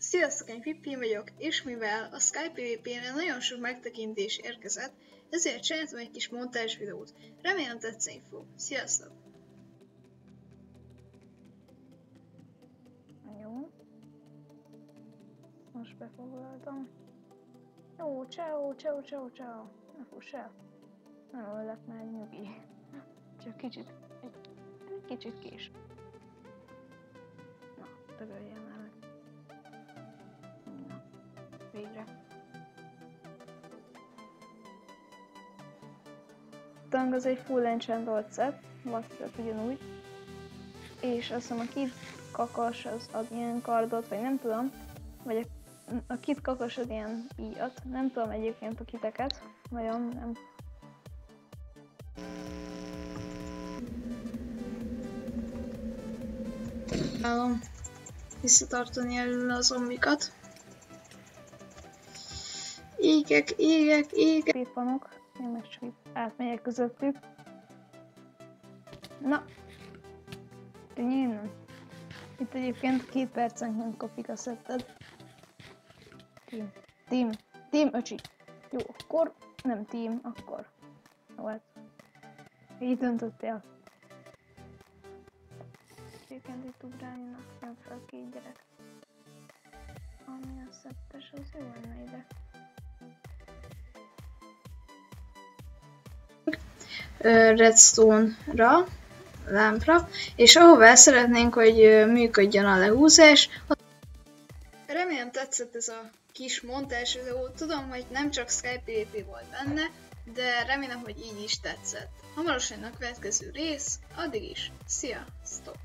Sziasztok, én Pippi vagyok, és mivel a Sky PvP-re nagyon sok megtekintés érkezett, ezért csináltam egy kis montázs videót. Remélem tetszeni fog. Sziasztok! Jó. Most befoglaltam. Jó, ciao. Ne fuss el. Nem öllek már, nyugi. Csak kicsit kés. Na, dögöljél már meg. Na, végre. Tang az egy full enchantolt set, Wattset ugyanúgy. És azt hiszem a Kid Kakas az ad ilyen kardot, vagy nem tudom. Vagy a Kid Kakas ad ilyen íjat. Nem tudom egyébként a kiteket. Nagyon nem. Próbálom visszatartani elől a zombikat. Égek. Itt vanok. Én meg csak itt átmegyek közöttük. Na! Tűnj innen. Itt egyébként 2 percenként kopik a szetted. Team, öcsi. Jó, akkor nem team, akkor. Jó, hát. Így döntöttél. Egyébként itt ugrálnak, nem fel 2 gyerek. Ami a szettes, az jó lenne ide. Redstone-ra, lámpra, és ahová szeretnénk, hogy működjön a lehúzás. Remélem tetszett ez a kis montázs videó. Tudom, hogy nem csak Sky PvP volt benne, de remélem, hogy így is tetszett. Hamarosan a következő rész, addig is, sziasztok!